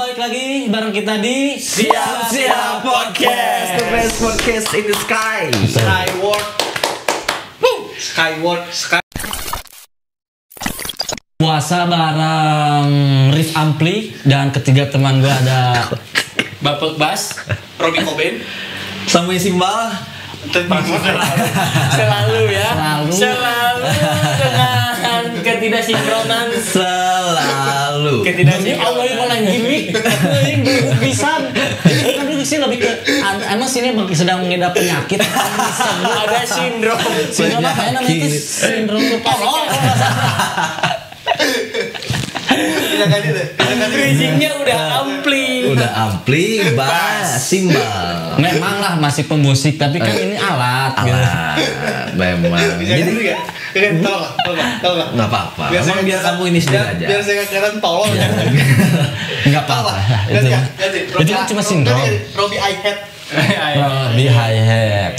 balik lagi bareng kita di Siap Podcast, the best podcast in the sky. Skyward. puasa bareng Rif Ampli dan ketiga teman gue ada Bapak Bas, Robi Koben, Samuel Simbal. selalu dengan ketidaksinkronan, Ini Allah yang malah gimmick yang bisa. Kan dulu sih lebih ke emang sini sedang mengidap penyakit. ada sindrom Apa ya namanya itu? Sindrom tolong. bridgingnya udah ampli. Bas, Simbal. Memang lah masih pemusik tapi kan ini alat. Memang. Jadi Jadi tolong nggak apa-apa. Emang biar kamu ini sendiri aja. biar saya kelihatan tolong ya. Enggak apa-apa. Itu kan cuma sindrom. Robi hi-hat. Di hi-hat.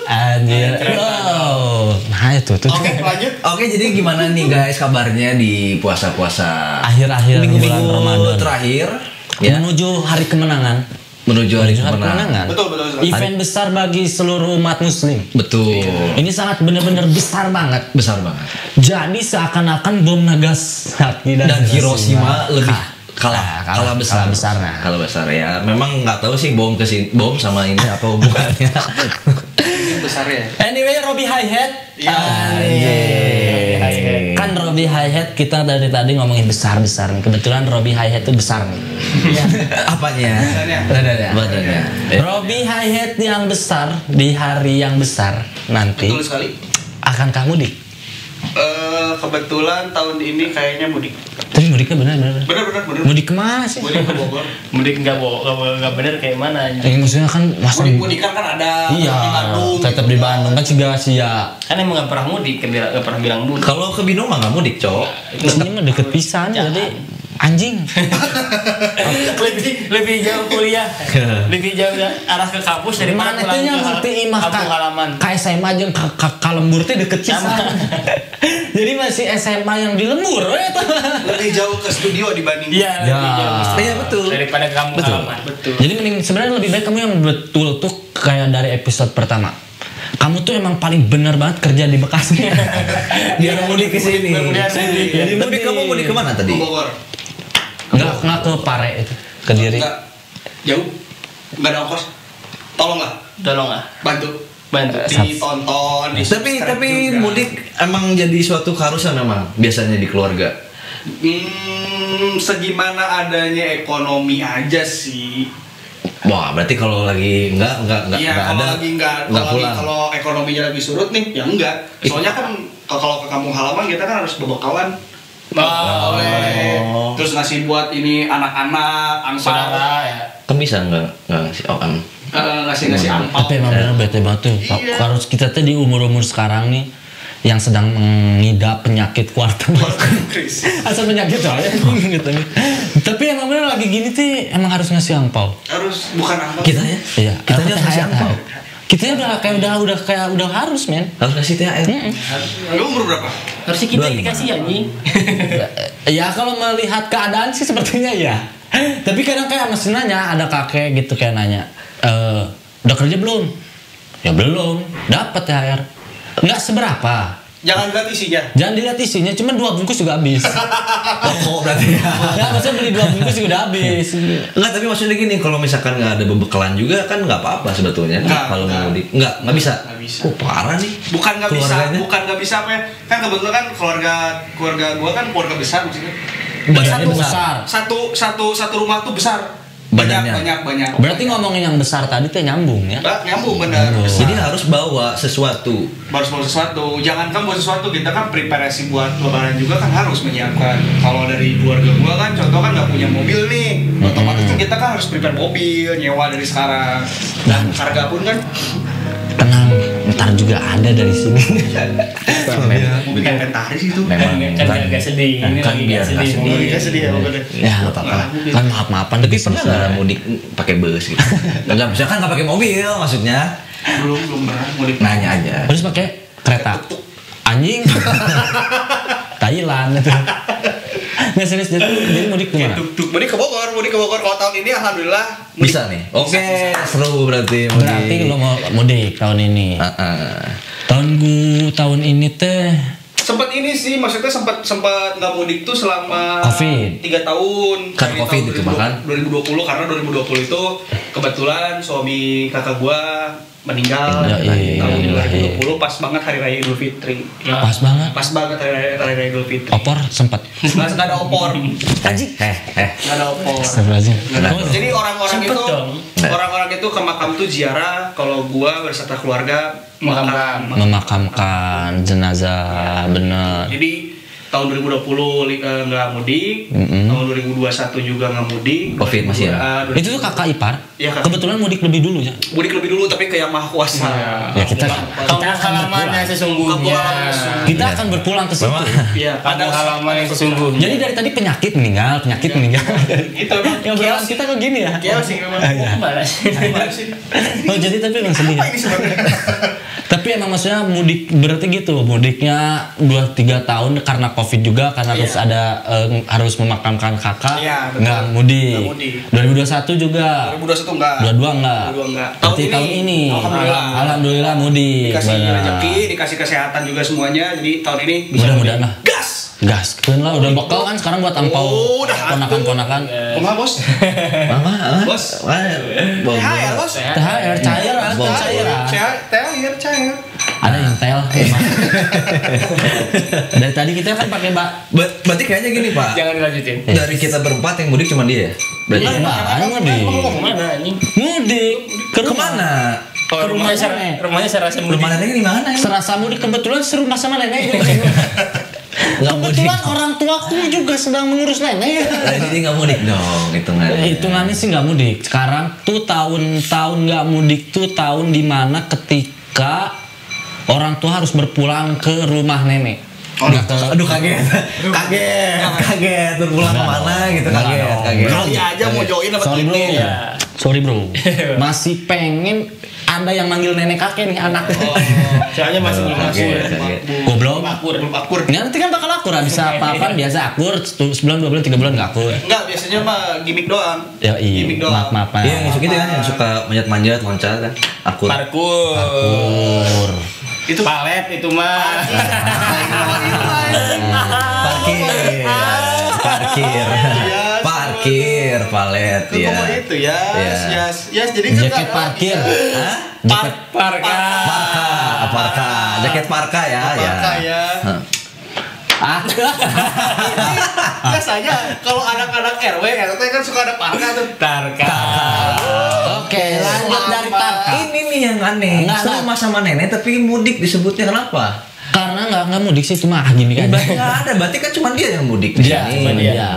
Anjir. Wow. Nah itu tuh. Oke, lanjut. Oke, jadi gimana nih guys kabarnya di puasa-puasa Akhir-akhir bulan minggu-minggu Ramadan terakhir ya menuju hari kemenangan. menuju hari kemenangan. Betul. Event besar bagi seluruh umat muslim. Betul. Ini sangat benar-benar besar banget. Besar banget. Jadi seakan-akan bom Nagasaki Dan Hiroshima lebih kalah besar. Kalah besar Ya. Memang nggak tahu sih bom sama ini apa hubungannya. Besar ya. Anyway, Robi hi-hat. Kan Robi hi-hat kita dari tadi ngomongin besar-besar. Kebetulan Robi hi-hat itu besar nih. Apanya? Badannya. Robi hi-hat yang besar di hari yang besar nanti Betul sekali. akan kamu mudik. Kebetulan tahun ini kayaknya mudik. Tapi mudiknya benar. Bener. Mudik kemana sih? Mudik ke Bogor. Mudik nggak bener kayak mana aja. Maksudnya kan masa Mudik kan ada iya, di Bandung. tetap di Bandung kan juga sia. Kan emang nggak pernah mudik, nggak pernah bilang mudik. Kalau ke Binong mah nggak mudik, Cok. Ini mah deket pisan jadi anjing. lebih jauh kuliah, lebih jauh arah ke kampus dari Mana pulang itu yang ke ngerti imah kampung halaman. ka SMA jeung ka lembur teh deket pisan. Jadi masih SMA yang di lembur we eta. Lebih jauh ke studio dibanding. Iya, lebih Ya. jauh. Iya, betul. Daripada ke kampung halaman. Betul. Jadi mending sebenarnya lebih baik kamu yang betul tuh kayak dari episode pertama. Kamu tuh emang paling bener banget kerja di Bekasi. Biar mudik ke sini. Biar mudik. Jadi Tapi kamu mudik kemana Ke tadi? Bogor. Enggak ke Pare itu, ke Diri. Enggak. Jauh. Enggak ada ongkos. Tolonglah, Tolong lah, bantu. bantu. Ditonton, Tapi juga. mudik emang jadi suatu keharusan memang biasanya di keluarga. Segimana adanya ekonomi aja sih. Wah, berarti kalau lagi enggak Iya, kalau ada lagi enggak pulang. kalau ekonominya lagi surut nih, ya enggak. Soalnya kan kalau ke kampung halaman kita kan harus bebekalan. Terus ngasih buat ini anak-anak, angpau. Saudara ya. Kan bisa enggak sih Ngasih angpau. Tapi emang bener bete banget tuh. Iya. Harus kita tuh di umur-umur sekarang nih yang sedang mengidap penyakit kuartal. Asal penyakit soalnya gitu. Tapi emang bener lagi gini tuh emang harus ngasih angpau. Harus bukan angpau. Kita ya? Iya, Kita apa harus ngasih THR. angpau. Kita udah harus men. Harus kasih THR. Lu umur berapa? Harusnya kita yang dikasih anjing. Ya kalau melihat keadaan sih sepertinya ya. Tapi kadang kayak masih nanya ada kakek gitu kayak nanya, udah kerja belum? Ya belum. Dapat THR. Nggak seberapa. Jangan lihat isinya. Jangan dilihat isinya, cuma 2 bungkus juga habis. Rokok berarti ya. Ya maksudnya beli 2 bungkus juga udah habis. Enggak, tapi maksudnya gini, kalau misalkan nggak ada bebekalan juga kan nggak apa-apa sebetulnya. Nggak, Kalau nggak. mau mudik nggak bisa. Nggak bisa. Oh, parah nih. Bukan nggak bisa Keluarganya. apa ya? Kan kebetulan kan keluarga gua kan keluarga besar maksudnya. Badannya Satu- besar. Satu rumah tuh besar. Badannya. Banyak. Berarti ngomongin yang besar tadi tuh nyambung ya. Nyambung benar. Jadi harus bawa sesuatu. Harus bawa sesuatu. Jangankan bawa sesuatu, kita kan preparasi buat lebaran juga kan harus menyiapkan. Kalau dari keluarga gua kan contoh kan nggak punya mobil nih, otomatis kan kita kan harus prepare mobil, nyewa dari sekarang. Dan harga pun kan Tenang, ntar juga ada dari sini. bukan inventaris itu. Memang Kan agak sedih. Ini kan lagi biar agak nggak sedih. sedih. Iya sedih ya pokoknya. Ya nggak apa-apa lah. Kan maaf-maafan Tapi di pernah sini. nggak mudik pakai bus gitu? Enggak, misalnya kan nggak pakai mobil maksudnya. Belum pernah mudik. Nanya aja. Terus pakai kereta. Anjing. Thailand itu. Nggak serius, jadi mudik kemana? Mudik ke Bogor. Kalau tahun ini alhamdulillah mudik. Bisa nih. Oke, seru berarti. Berarti lo mau mudik tahun ini. Tahun ini teh Sempat ini sih, maksudnya sempat nggak mudik tuh selama Covid. 3 tahun. Karena Dari Covid tahun itu bahkan. 2020, karena 2020 itu kebetulan suami kakak gua meninggal Ya, iya, tahun iya. 2020 pas banget hari raya Idul Fitri. pas banget. Pas banget hari raya Idul Fitri. Opor sempat. Nggak ada opor. Anjing. Nggak ada opor. Astagfirullahaladzim. Jadi orang-orang Sempet itu dong. orang-orang itu ke makam tuh ziarah, kalau gua berserta keluarga makam. Memakamkan jenazah, bener. Jadi tahun 2020 nggak mudik, tahun 2021 juga nggak mudik. Covid masih ya? Itu tuh kakak ipar. Iya, kakak. Kebetulan mudik lebih dulu ya. Mudik lebih dulu tapi ke yang maha kuasa. Ya kita Kampung halamannya sesungguhnya. kita akan berpulang ke situ. Iya, Kampung halaman yang sesungguhnya. Jadi dari tadi penyakit meninggal. Itu emang Yang berlawan kita kok gini ya? chaos sih memang. Gimana sih? Gimana sih? Oh jadi tapi emang sedih. Apa ini sebenarnya? Tapi emang maksudnya mudik berarti gitu. Mudiknya 2-3 tahun karena Covid juga, karena harus ada harus memakamkan kakak. Iya, betul. Nggak mudik. Nggak mudik. 2021 juga. 2021 enggak. 22 enggak. 22 enggak. Berarti tahun ini. Alhamdulillah. Mudik. Dikasih Benar. rezeki, dikasih kesehatan juga semuanya. Jadi tahun ini bisa Mudah-mudahan mudik. lah. Gas. Gas, kan lah udah bekal kan sekarang buat ampau Udah, ponakan-ponakan. Kumaha, Bos? Mama, Bos. THR, Bos. THR cairan, THR cair. ada Intel. Dari tadi kita kan pakai Berarti kayaknya gini Pak. Jangan dilanjutin. Dari kita berempat yang mudik cuma dia ya? Berarti Enggak, mudik. Kemana anjing? Mudik ke rumah. kemana? Oh, rumahnya serasa mudik. Rumah neneknya di mana ya? Serasa mudik, kebetulan serumah sama nenek juga. Kebetulan orang tuaku juga sedang mengurus nenek. Jadi nggak mudik dong hitungannya. Hitungannya sih nggak mudik. Sekarang tuh tahun-tahun nggak mudik tuh tahun dimana ketika orang tua harus berpulang ke rumah nenek. Aduh kaget. Kaget. Berpulang kemana gitu kaget. Kali aja mau join apa Sorry bro. ini. Sorry bro. Masih pengen ada yang manggil nenek kakek nih anak. Soalnya masih belum masuk. Goblok. Belum akur. Nanti kan bakal akur, bisa apa-apa biasa akur, sebulan, 2 bulan, 3 bulan nggak akur. Enggak, biasanya mah gimmick doang. Ya iya, Gimmick doang. maaf. Iya yang suka gitu kan, yang suka manjat-manjat, loncat kan. Akur. Parkur. Akur. Itu Palet itu mah. Parkir, palet itu ya. mah itu ya. Iya. Yes, jadi Jaket parkir. Hah? Jaket Parka. Parka, jaket parka ya, Parka ya. Biasanya kalau anak-anak RW RT kan suka ada parka tuh. Tarka. Oke, lanjut dari Tarka. Ini nih yang aneh. Enggak, Sama sama nenek tapi mudik disebutnya kenapa? Karena nggak mudik sih, cuma gimmick aja. Nggak ada, berarti kan cuma dia yang mudik di Iya, sini. cuma dia.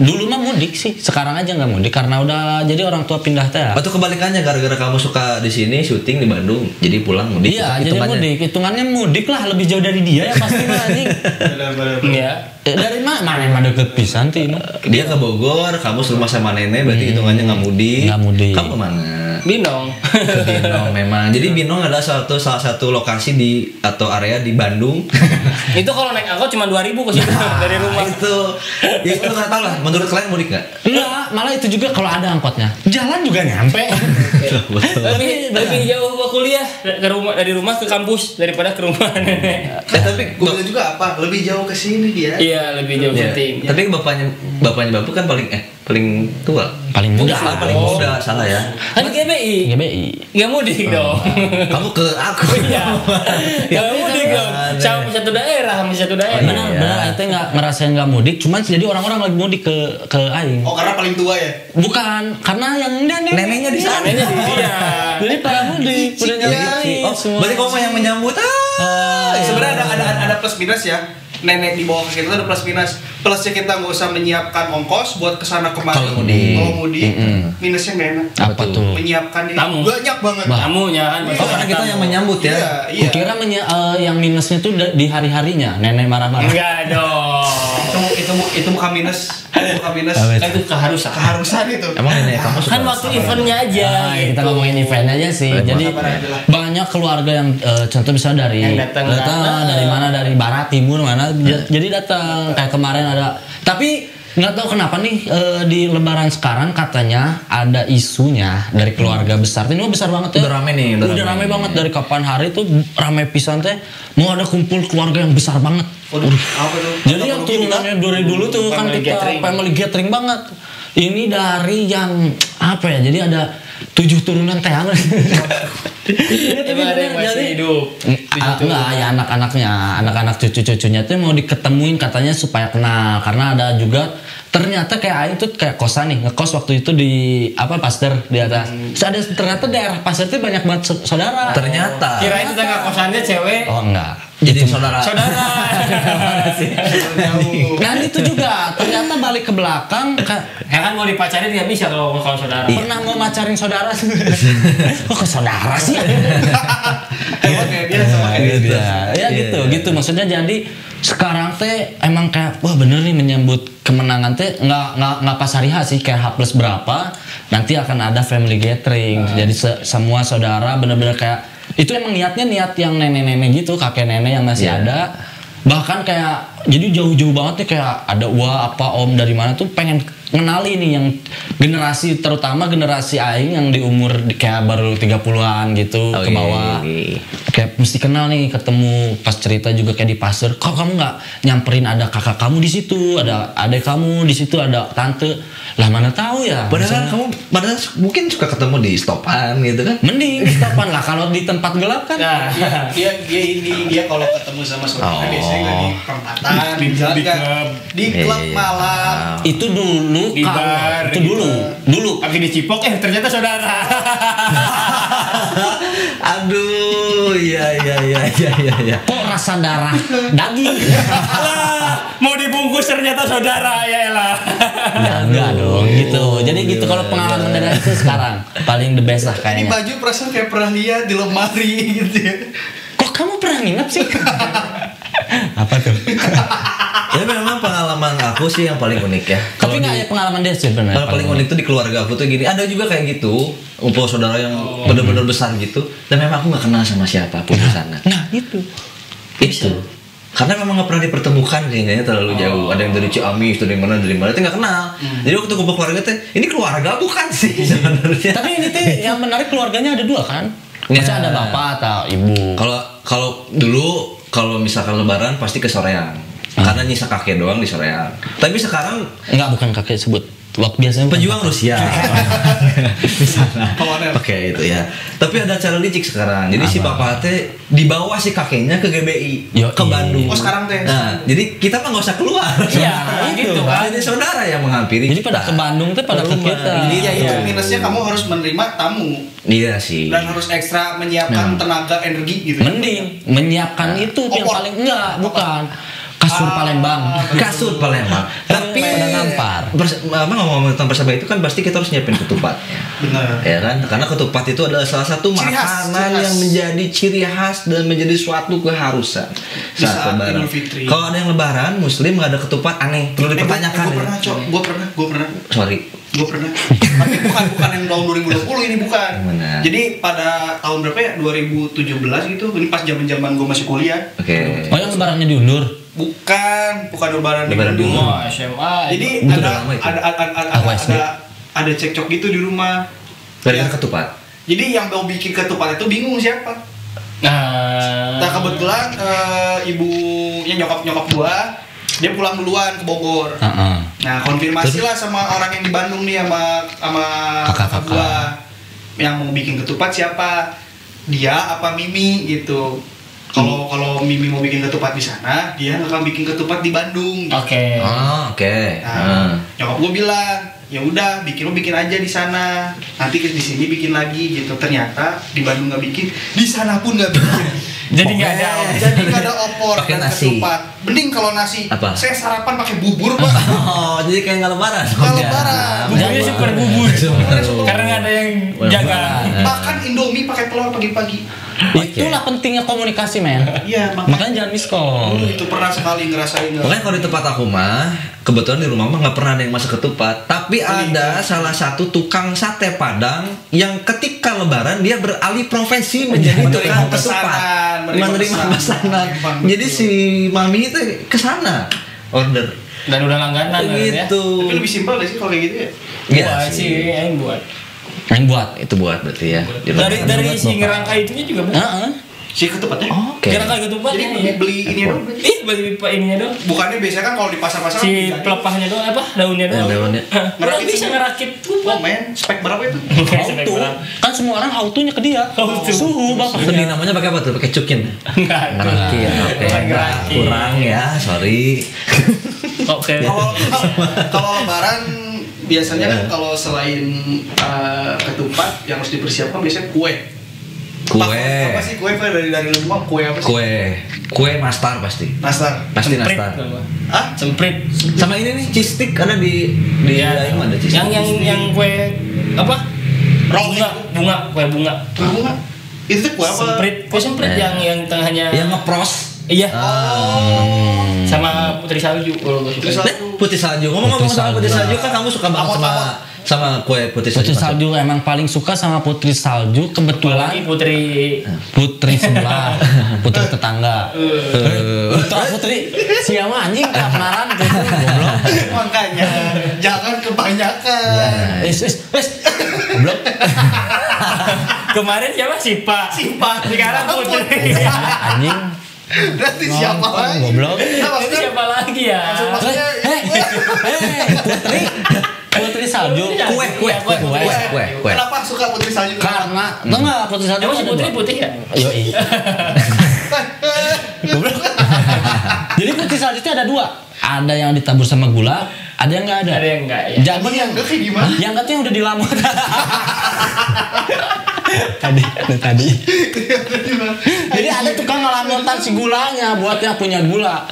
Dulu mah mudik sih, sekarang aja nggak mudik karena udah jadi orang tua pindah teh. Atau kebalikannya gara-gara kamu suka di sini syuting di Bandung, jadi pulang mudik. Iya, jadi hitungannya. mudik. Hitungannya mudik lah, lebih jauh dari dia ya pasti mah anjing. Iya. Dari mana emang deket pisan tuh ini. Dia ke Bogor, kamu serumah sama nenek, berarti hitungannya nggak mudik. Nggak mudik. Kamu kemana? Binong. Ke Binong memang. Jadi Binong adalah salah satu lokasi di atau area di Bandung. Itu kalau naik angkot cuma 2.000 ke situ dari rumah. Itu nggak tahu lah. Menurut kalian mudik nggak? Enggak, malah itu juga kalau ada angkotnya. Jalan juga nyampe. Betul. Lebih jauh gua kuliah ke rumah, dari rumah ke kampus daripada ke rumah nenek. Tapi Gue bilang juga apa? Lebih jauh ke sini dia. Iya, lebih jauh Ya, penting. tapi bapaknya bapak kan paling tua. Paling muda. Paling muda, salah ya. Kan GBI. GBI. Gak mudik dong. Kamu ke aku. Iya. Gak mudik dong. Sama satu daerah, sama satu daerah. Benar, itu nggak ngerasain nggak mudik, cuman jadi orang-orang lagi mudik ke Aing. Oh, karena paling tua ya? Bukan, karena yang Neneknya di sana. Neneknya di dia. Jadi para mudik udah nyampein Oh, semua. berarti kamu yang menyambut. Sebenarnya ada plus minus ya. Nenek dibawa ke kita ada plus minus. Plusnya kita nggak usah menyiapkan ongkos buat kesana kemari. Kalau mudik. Kalau mudik, minusnya nggak enak. Apa tuh? Menyiapkan Tamu. banyak banget. Tamunya kan. Oh, karena kita yang menyambut ya. Iya. Kukira yang minusnya tuh di hari-harinya nenek marah-marah. Enggak dong. Itu bukan minus. Itu bukan minus. Apa Kan itu keharusan. Keharusan itu. Emang nenek kamu suka? Kan waktu eventnya aja. Nah, kita ngomongin event aja sih. Baik, Jadi sabar aja lah. banyak keluarga yang contoh misalnya dari Yang datang. dari mana, dari barat, timur, mana. Jadi datang. Kayak kemarin ada Tapi nggak tahu kenapa nih di Lebaran sekarang katanya ada isunya dari keluarga besar. Ini besar banget ya. Udah rame nih, Udah rame banget dari kapan hari tuh rame pisan teh mau ada kumpul keluarga yang besar banget. Apa tuh? Jadi yang turunannya dari dulu tuh kan Family kita gathering. family gathering banget. Ini dari yang apa ya? Jadi ada 7 turunan teh. Emang ada yang masih hidup. Enggak, ya anak-anak cucu-cucunya tuh mau diketemuin katanya supaya kenal karena ada juga ternyata kayak Aing tuh kayak kosan nih ngekos waktu itu di apa Pasteur di atas. Terus ada ternyata daerah Pasteur tuh banyak banget saudara. Ternyata. Kirain tetangga kosannya cewek. Oh enggak. Jadi saudara. Saudara. Nah itu juga ternyata balik ke belakang Ya kan mau dipacarin nggak bisa kalau saudara. pernah mau macarin saudara. Kok ke saudara sih? Ya gitu maksudnya jadi sekarang teh emang kayak wah bener nih menyambut kemenangan teh nggak pas hari H sih kayak H plus berapa nanti akan ada family gathering jadi semua saudara bener-bener kayak itu emang niatnya niat yang nenek-nenek gitu kakek nenek yang masih ada bahkan kayak jadi jauh-jauh banget nih kayak ada apa om dari mana tuh pengen ngenali nih yang generasi terutama generasi Aing yang di umur kayak baru 30-an gitu ke bawah kayak mesti kenal nih ketemu pas cerita juga kayak di pasar kok kamu nggak nyamperin ada kakak kamu di situ ada adik kamu di situ ada tante lah mana tahu ya Padahal mungkin suka ketemu di stopan gitu kan. mending di stopan lah kalau di tempat gelap kan Nah, dia kalau ketemu sama saudara biasanya nggak di perempatan, di jalan, di nggak. klub. Di klub malam. itu dulu Di bar, itu gitu. dulu Lagi dicipok ternyata saudara. Aduh, iya. kok rasa darah daging Alah, mau dibungkus ternyata saudara ya elah. ya enggak dong gitu jadi gitu kalau pengalaman dari itu sekarang paling the best lah Ini kayaknya baju perasaan kayak pernah lihat di lemari gitu ya. kok kamu pernah nginep sih apa tuh Ya memang pengalaman aku sih yang paling unik ya. tapi nggak ada pengalaman dia sih benar Kalau paling unik tuh di keluarga aku tuh gini, ada juga kayak gitu, kumpul saudara yang benar-benar besar gitu, dan memang aku nggak kenal sama siapapun di sana. nah itu Karena memang nggak pernah dipertemukan kayaknya terlalu jauh. Ada yang dari Ciamis, dari mana, itu nggak kenal. Jadi waktu kumpul keluarga tuh, ini keluarga bukan sih sebenarnya. tapi ini tuh yang menarik keluarganya ada 2 kan maksudnya ada bapak atau ibu Kalau dulu kalau misalkan Lebaran pasti ke Soreang, karena nyisa kakek doang di Soreang. Tapi sekarang enggak bukan kakek sebut waktu biasanya bukan pejuang Rusia di sana Kolonel. pakai itu ya. Tapi ada cara licik sekarang. Jadi si papa teh dibawa si kakeknya ke GBI Yo, ke Bandung. Oh, sekarang teh. Nah, jadi kita mah nggak usah keluar. Iya, gitu kan. Jadi saudara yang menghampiri. jadi pada ke Bandung tuh pada ke rumah. kita Iya itu minusnya kamu harus menerima tamu Iya sih. dan harus ekstra menyiapkan tenaga energi gitu. mending menyiapkan itu yang Opor. paling enggak bukan kasur Palembang Kasur Palembang. Tapi pada nampar ngomong tentang persebaya itu kan pasti kita harus nyiapin ketupatnya. Benar. Ya kan? Karena ketupat itu adalah salah satu Ciri khas, makanan ciri khas. yang menjadi ciri khas dan menjadi suatu keharusan Di saat Lebaran. Idul Fitri. Kalau ada yang Lebaran, Muslim nggak ada ketupat aneh, perlu dipertanyakan. Gue ya. pernah, Cok. Gue pernah. Sorry. Gue pernah. Tapi bukan yang tahun 2020 ini bukan. Mana? Jadi pada tahun berapa ya? 2017 gitu. Ini pas zaman-zaman gue masih kuliah. Oke. oh yang lebarannya diundur Bukan Lebaran di Lebaran di Bandung. rumah. SMA. Jadi Itu ada udah lama itu. Aku SD. ada cekcok gitu di rumah. Gara-gara Ya. ketupat. Jadi yang mau bikin ketupat itu bingung siapa. Nah, Nah kebetulan ibunya nyokap gua dia pulang duluan ke Bogor. Heeh. Nah konfirmasi lah sama orang yang di Bandung nih sama kakak gua yang mau bikin ketupat siapa, dia apa Mimi gitu. Kalau Mimi mau bikin ketupat di sana, dia akan bikin ketupat di Bandung. oke. Oh, oke. Nah, nyokap gue bilang, ya udah bikin aja di sana. Nanti di sini bikin lagi gitu. Ternyata di Bandung nggak bikin, di sana pun nggak bikin. Jadi nggak ada. Jadi nggak ada opor Pakai dan nasi. ketupat. Mending kalau nasi. Apa? Saya sarapan pakai bubur pak. Oh, jadi kayak nggak lebaran. Nggak lebaran. Buburnya super bubur. Karena nggak ada yang jaga. Makan Indomie pakai telur pagi-pagi. itulah pentingnya komunikasi men Iya makanya jangan miskom itu pernah sekali ngerasain. Makanya kalau di tempat aku mah, kebetulan di rumah mah nggak pernah ada yang masak ketupat. Tapi ada salah satu tukang sate Padang yang ketika Lebaran dia beralih profesi menjadi Menerima tukang pesanan, ketupat, menerima menerima pesanan. pesanan. Bang, Jadi betul. si mami itu ke sana order. Dan udah langganan ya. Gitu. Tapi lebih simpel gak sih kalau kayak gitu ya? Iya Buat sih yang buat. Yang buat. Itu buat berarti ya. Dari si ngerangka itunya juga buat. Heeh. Si ketupatnya. Oke. Ngerangka ketupat Jadi ya. beli ini doang. Ih, beli ininya dong. Bukannya biasanya kan kalau di pasar-pasar Si kan pelepahnya doang apa? Daunnya doang. Daunnya. Orang bisa ngerakit Oh tupat. men, spek berapa itu? Sampai Auto. berapa? Kan semua orang autunya ke dia. Auto. Suhu Itu di bapaknya. namanya pakai apa tuh? Pakai cukin. Enggak. Ngerakin. Oke. Bukan ngerakin. Kurang ya, sorry. Oke. Kalau lebaran biasanya kan kalau selain ketupat yang harus dipersiapkan biasanya kue. Apa sih kue dari rumah kue apa sih? Kue nastar pasti. Nastar. Pasti Semprit. nastar. Hah? Semprit. Sama ini nih cheese stick ada di Iya. Daim ada cheese stick. Yang kue apa? Bunga, kue bunga. Kue bunga. Itu tuh kue apa? Semprit, kue semprit yang tengahnya. Yang ngepros. Iya. Oh. Sama putri salju kalau gue Putri suka. salju. Putih salju. Ngomong-ngomong sama putih salju kan kamu suka banget sama kue putih salju. Putri salju emang paling suka sama putri salju. Kebetulan Apalagi putri. putri sebelah, putri tetangga. Putri siapa anjing kamaran tuh goblok. Makanya jangan kebanyakan. Goblok. Kemarin siapa Sipa? Sekarang putri. Anjing. Berarti siapa lagi? Goblok. Nah, Itu maksudnya siapa lagi ya? maksudnya Putri salju. Kue. Kenapa suka putri salju? Karena tau nggak putri salju Emang si ada putri dua. putih ya? Yoi. Goblok. Jadi putri salju itu ada dua. Ada yang ditabur sama gula, ada yang nggak ada. Ada yang enggak ya? Jadi Emang yang enggak kayak gimana? yang katanya udah dilamar. tadi. Jadi ada tukang ngelamutan si gulanya buat yang punya gula.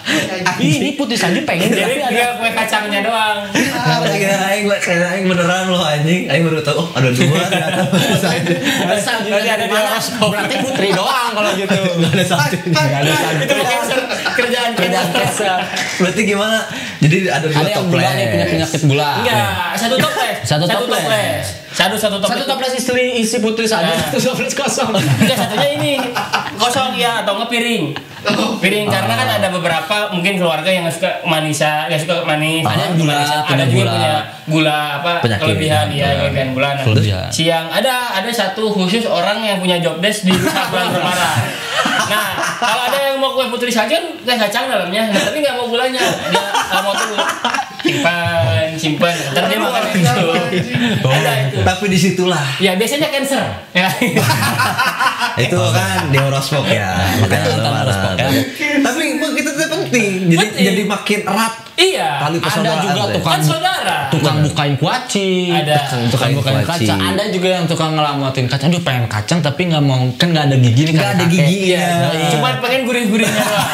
Ini putih salju pengen Jadi tapi ada. dia kue kacangnya doang. Aing beneran loh anjing. Aing baru tahu ada dua ternyata putih salju. Salju Berarti ada dari mana? Berarti putri doang kalau gitu. Enggak ada salju. Nggak ada salju. Itu cancer. Kerjaan cancer. Berarti gimana? Jadi ada dua Ada yang gula nih punya penyakit gula. Enggak, satu toples. Satu toples. Satu Satu toples isi putri salju, satu toples kosong. Enggak, satunya ini kosong ya atau nggak piring. Piring karena kan ada beberapa mungkin keluarga yang nggak suka manisa, nggak suka manis. Ada yang gula, Manisan. punya Ada juga gula. punya gula apa Penyakit. kelebihan ya, kelebihan gula. Nah, Kelebihan. siang ada satu khusus orang yang punya job desk di bulan Ramadan. Nah, kalau ada yang mau kue putri salju kan teh kacang dalamnya, nah, tapi nggak mau gulanya, dia nggak mau tuh simpan, ntar dia makan itu. Ada itu. Tapi disitulah Ya biasanya cancer. Ya. itu kan di horoskop ya. Makanya Tentang horoskop ya. Tapi itu penting. Penting. Jadi makin erat Iya. tali Ada persaudaraan. juga teh. tukang Kan saudara. tukang bukain kuaci. Ada. Tukang bukain kuaci. kaca. Ada juga yang tukang ngelamotin kacang. Aduh pengen kacang tapi nggak mau kan nggak ada gigi nih. Nggak ada kakek. giginya. Iya. Cuma pengen gurih-gurihnya doang.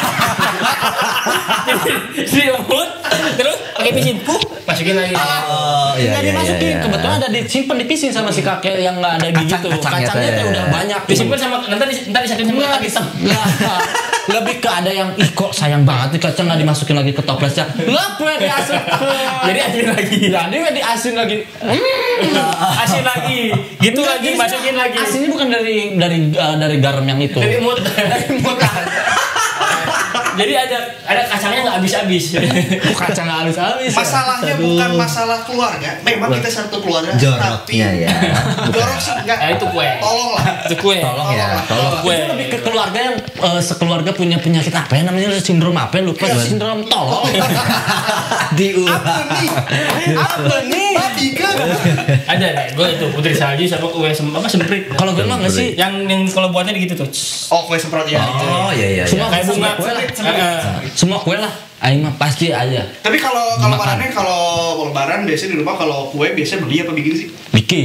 Dilemut, terus pakai pisin, masukin lagi. Oh, iya, Nggak iya, dimasukin. iya. Kebetulan ada disimpan dipisin sama si kakek yang nggak ada gigi tuh. Kacang-kacangnya Kacangnya teh. tuh udah banyak. Disimpan sama ntar disatuin sama Nggak, pisang. nggak. Lebih ke ada yang ih kok sayang banget nih kacang nggak dimasukin lagi ke toplesnya. Lah gue diasin. Jadi asin lagi. Jadi gue diasin lagi. Asin lagi. Gitu lagi, Jadi masukin lagi. Asinnya bukan dari garam yang itu. Dari mut. Jadi ada kacangnya nggak habis-habis. Kacang nggak habis-habis. Masalahnya bukan masalah keluarga. Memang kita satu keluarga. Tapi Joroknya ya. jorok sih enggak. Ya, itu kue. Tolonglah. Itu kue. Tolong ya. Tolong. Kue. Itu lebih ke keluarga yang sekeluarga punya penyakit apa ya namanya sindrom apa ya lupa sindrom tolong. Diulang. Apa nih? Babi kan? Ada nih, gue itu putri salju sama kue semprit. Kalau gue mah nggak sih. Yang kalau buatnya gitu tuh. Oh, kue semprot ya. Oh iya iya. Semua Kayak bunga. kue lah. Semprit. Semua kue lah. Aing mah pasti aja. Tapi kalau Makan. lebarannya kalau lebaran biasanya di rumah kalau kue biasanya beli apa bikin sih? Bikin.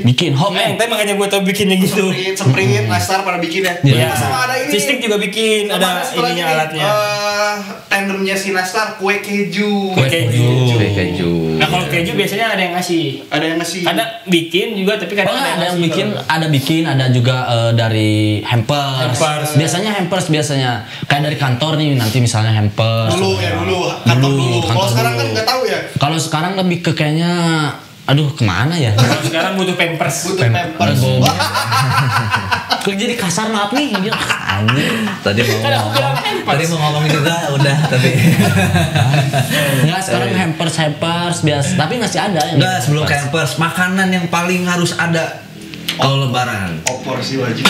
Bikin. Homemade. Tapi makanya gue tau bikinnya gitu. Semprit, nastar pada bikin ya. Iya. Sama ada ini. Fistik juga bikin, ada ininya alatnya. Tendernya si nastar kue keju. Kue keju. Kue keju. Nah kalau keju biasanya ada yang ngasih. Ada yang ngasih. Ada bikin juga tapi kadang Oh, ada yang ngasih. bikin, ada juga dari hampers. Hampers. Biasanya hampers biasanya. Kayak dari kantor nih nanti misalnya hampers. Dulu ya dulu. Kantor dulu. Kalau kantor sekarang dulu. kan nggak tahu ya. Kalau sekarang lebih ke kayaknya aduh kemana ya? Kalau sekarang butuh pampers. Butuh pampers. Kok jadi kasar maaf nih anjir. Anjing. Tadi mau Kan aku bilang ngomong, hampers. tadi mau ngomong juga udah tapi Enggak sekarang hampers biasa, tapi masih ada yang enggak sebelum ke hampers makanan yang paling harus ada kalau lebaran. Opor sih wajib.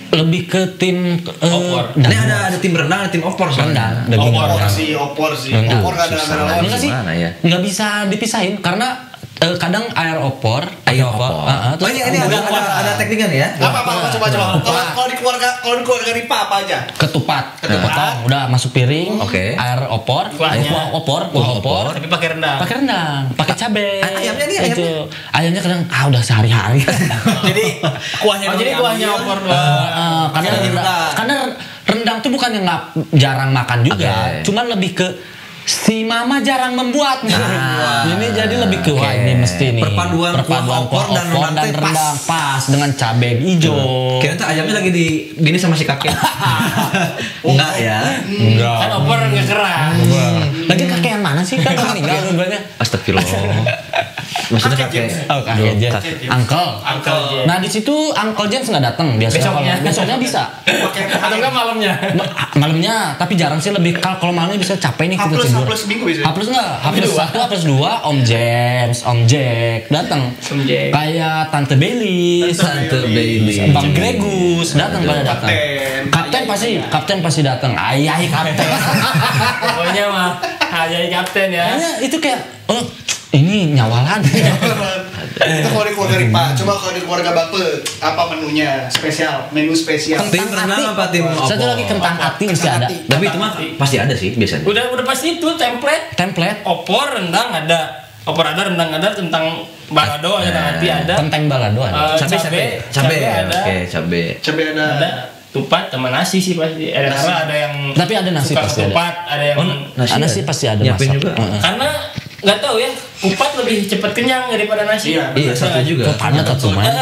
lebih ke tim Opor. Ini ada tim renang, ada tim opor soalnya. rendang, daging Opor rendang. opor sih. Rendang. Opor ada Susah. lain. Enggak sih, Gimana ya? nggak bisa dipisahin karena kadang air opor, Ayo opor. terus Oh ini ada tekniknya nih ya. Apa coba. Kalau di keluarga Ripa apa aja? ketupat, potong, udah masuk piring, Oke. air opor, Kuahnya. kuah opor, Tapi pakai rendang. pakai rendang, pakai cabai. Ayamnya nih, itu. Ayamnya kadang udah sehari-hari. Jadi kuahnya Jadi kuahnya opor doang. Karena rendang tuh bukan yang nggak jarang makan juga, Oke. cuman lebih ke si mama jarang membuat. Ini jadi lebih ke wah Oke. ini mesti nih Perpaduan kuah opor dan rendang tuh rendang pas dengan cabai hijau. Kira tuh ayamnya lagi di gini sama si kakek. Enggak ya. Enggak. Kan opor nggak keras. Lagi kakek yang mana sih? Kan udah meninggal dua-duanya. Astagfirullah. Maksudnya kakek. Oh, kakek Jen. Uncle. Uncle Jen. Nah, di situ Uncle Jen nggak datang biasanya. Besoknya. Kalau besoknya bisa. Atau enggak malamnya. Malamnya, tapi jarang sih lebih kalau malamnya bisa capek nih kita tidur. H plus seminggu bisa. H plus enggak? H plus 1, H plus 2, Om James, Om Jack datang. Om Jack. Kayak Tante Belis, Tante Baby. Bang Gregus datang pada datang. Kapten pasti datang. Ayah kapten. Pokoknya mah jadi kapten ya. Kayaknya itu kayak oh ini nyawalan. Itu kalau di keluarga Ripa. Coba kalau di keluarga Bape, apa menunya spesial? Menu spesial. Tim renang apa tim opor? Satu lagi kentang ati mesti ada. Tapi itu mah pasti ada sih biasanya. Udah pasti itu template. Template Opor rendang ada. Opor ada, rendang ada, tentang balado ada, tentang hati ada. kentang balado ada. Cabe ada. Oke, cabe. Cabai ada. Ada tupat sama nasi sih pasti. Ada yang Tapi ada nasi suka pasti ada. tupat, ada yang Nasi pasti ada Nyiapin masak. juga. Heeh. karena nggak tahu ya, kupat lebih cepat kenyang daripada nasi. Iya, satu juga. Padat atau main.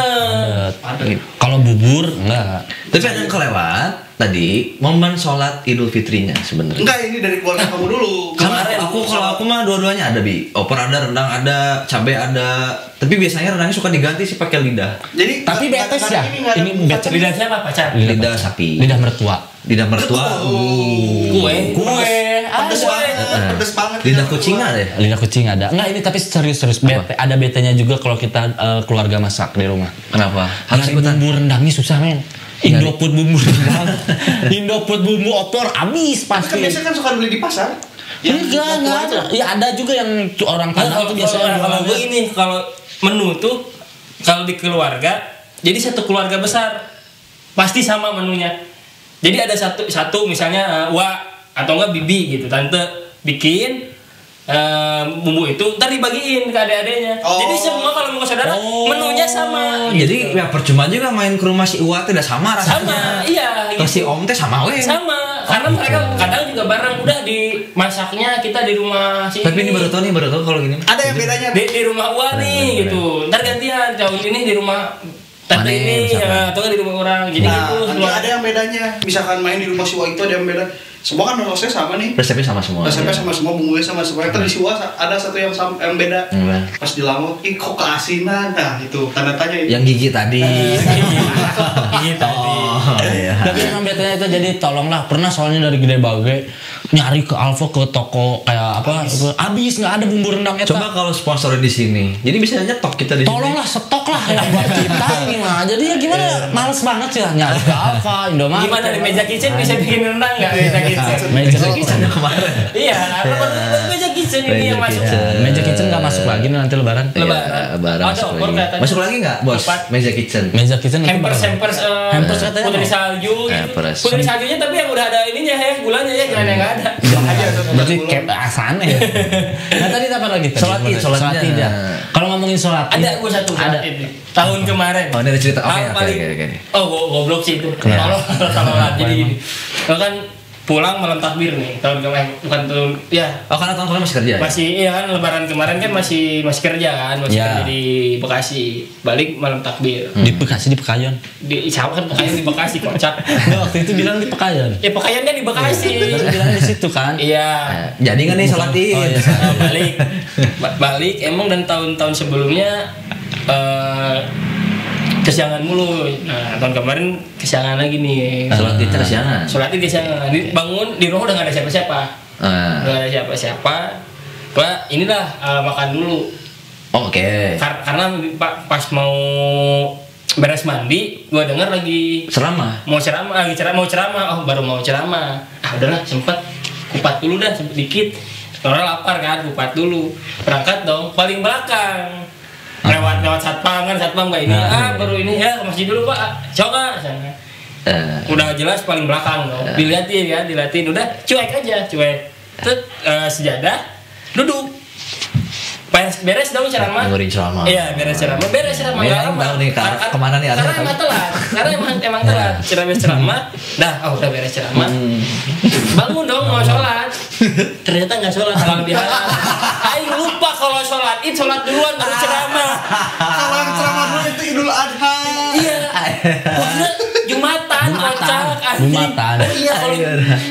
Padat. Kalau bubur enggak. Tapi ada yang kelewat tadi momen sholat Idul Fitrinya sebenarnya. Enggak, ini dari keluarga kamu dulu. Karena kalau aku mah dua-duanya ada bi. Opor ada, rendang ada, cabai ada. Tapi biasanya rendangnya suka diganti sih pakai lidah. Jadi Tapi betes ya. Ini betes. Lidah siapa pacar? Lidah sapi. Lidah mertua. Lidah mertua. Kue. pedes banget. Pedes banget. Lidah kucing ada ya? Lidah kucing ada. Enggak ini tapi serius bete. Ada betenya juga kalau kita keluarga masak di rumah. Kenapa? Harus Nyari ikutan. bumbu rendangnya susah men. Indofood bumbu rendang, Indofood bumbu opor habis Kan pasti. biasanya kan suka beli di pasar. Enggak ada. Ya ada juga yang orang Padang tuh biasanya kalau gue jualannya. ini kalau menu tuh kalau di keluarga jadi satu keluarga besar pasti sama menunya. Jadi ada satu misalnya Wak atau enggak Bibi gitu, tante bikin bumbu itu ntar dibagiin ke adik-adiknya. Oh. Jadi semua kalau mau ke saudara menunya sama. Jadi ya percuma juga main ke rumah si Uwa tidak sama rasanya. Sama, iya. Ke si Om teh sama we. Sama, karena mereka kadang juga bareng udah dimasaknya kita di rumah si Tapi ini baru tahu kalau gini. Ada yang bedanya. di rumah Wak nih gitu. Ntar gantian tahun ini di rumah tante Mana ini misalkan? ya, atau nggak di rumah orang. Jadi Nah, gitu. nanti ada yang bedanya. Misalkan main di rumah si Wak itu ada yang beda. Semua kan resepnya sama nih. Resepnya sama semua. Resepnya sama semua, bumbunya sama semua. Tapi di si Wak ada satu yang beda. Iya. Pas dilamut, ih kok keasinan. Nah, itu tanda tanya itu. Yang gigi tadi. Gitu. Oh, iya. Tapi emang betanya itu jadi tolonglah pernah soalnya dari Gede Bage nyari ke Alfa ke toko kayak apa habis nggak ada bumbu rendang eta. Coba kalau sponsor di sini. Jadi bisa nyetok kita di sini. Tolonglah stok lah ya buat kita ini mah. Jadi ya gimana males banget sih nyari ke Alfa, Indomaret. Gimana di meja kitchen bisa bikin rendang nggak meja kitchen? Meja Kitchen yang kemarin. Iya, meja kitchen ini yang masuk. Meja kitchen nggak masuk lagi nih nanti lebaran. Lebaran Ada masuk opor lagi. katanya. Masuk lagi nggak, Bos? Empat. Meja kitchen. Meja kitchen nanti Hampers berapa? Hampers katanya putri mau. salju gitu. Hampers. Putri saljunya tapi yang udah ada ininya ya, gulanya ya, jangan yang nggak ada. Berarti kayak asane ya. Nah tadi apa lagi? Sholat Id, sholatnya. ya. Kalau ngomongin sholat Id, Ada gue satu ada. tahun kemarin. Oh, ini ada cerita. Oke, Tahun oke, paling- oke. Oh, goblok sih itu. Kenapa? Kalau jadi gini. Lo kan pulang malam takbir nih. Tahun kemarin bukan tahun ya. Oh, karena tahun kemarin masih kerja ya? Masih iya kan lebaran kemarin kan masih kerja kan, masih Ya. kerja di Bekasi. Balik malam takbir. Di Bekasi di Pekayon. Di siapa kan Pekayan di Bekasi kocak. Nggak, waktu itu bilang di Pekayon. Ya Pekayan kan di Bekasi. Terus bilang di situ kan. Iya. Jadi nggak nih sholat Id? Oh, iya. Nah, balik emang dan tahun-tahun sebelumnya kesiangan mulu. Nah, tahun kemarin kesiangan lagi nih. Sholat Id kesiangan. Sholat Id kesiangan. Bangun di rumah udah nggak ada siapa-siapa. Udah nggak ada siapa-siapa. Gua inilah makan dulu. Oke. Karena pas mau beres mandi, gua dengar lagi Ceramah. mau ceramah. Baru mau ceramah. Udahlah sempet kupat dulu dah sempet dikit. Soalnya lapar kan, kupat dulu. Berangkat dong, paling belakang. Lewat satpam kan, satpam nggak ini. Baru ini ya ke masjid dulu pak. Coba sana. Udah jelas paling belakang dong. Diliatin udah cuek aja, cuek. Terus sejadah, duduk. Beres dong ceramah. Dengerin ceramah. Iya, beres ceramah. Ya, tahu nih kemana nih arahnya. Karena emang telat. Karena emang telat. Ceramah. Udah beres ceramah. Bangun dong mau sholat. Ternyata nggak sholat. Kalau dia, aing lupa kalau sholat. Sholat duluan baru ceramah. Kalau yang ceramah dulu itu Idul Adha. Iya. Jumatan, kocak. Jumatan. Iya,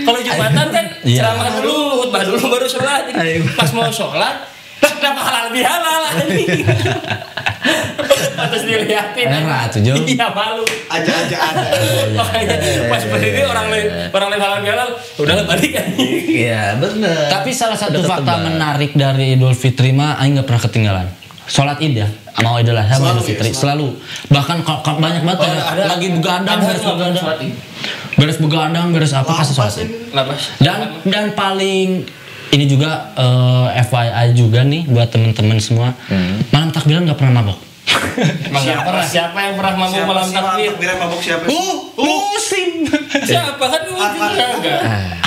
kalau Jumatan kan ceramah dulu, khutbah dulu baru sholat. Pas mau sholat, kenapa halal bihalal anjing? Terus dilihatin. Tuh Jo. Iya malu. Aja ada. Makanya pas berdiri orang lain halal bihalal, udah balik anjing. Iya, bener. Tapi salah satu Udah fakta tertebak. menarik dari Idul Fitri mah aing nggak pernah ketinggalan. Sholat Id ya, mau Idul Adha sama Idul Fitri selalu. Bahkan kalau banyak banget lagi begadang, beres begadang, beres apa pasti sholat Id. Dan paling ini juga FYI juga nih buat temen-temen semua, malam takbiran nggak pernah mabok. Siapa yang pernah mabuk malam takbir? Takbiran mabok siapa? Musim. Siapa kan lu juga?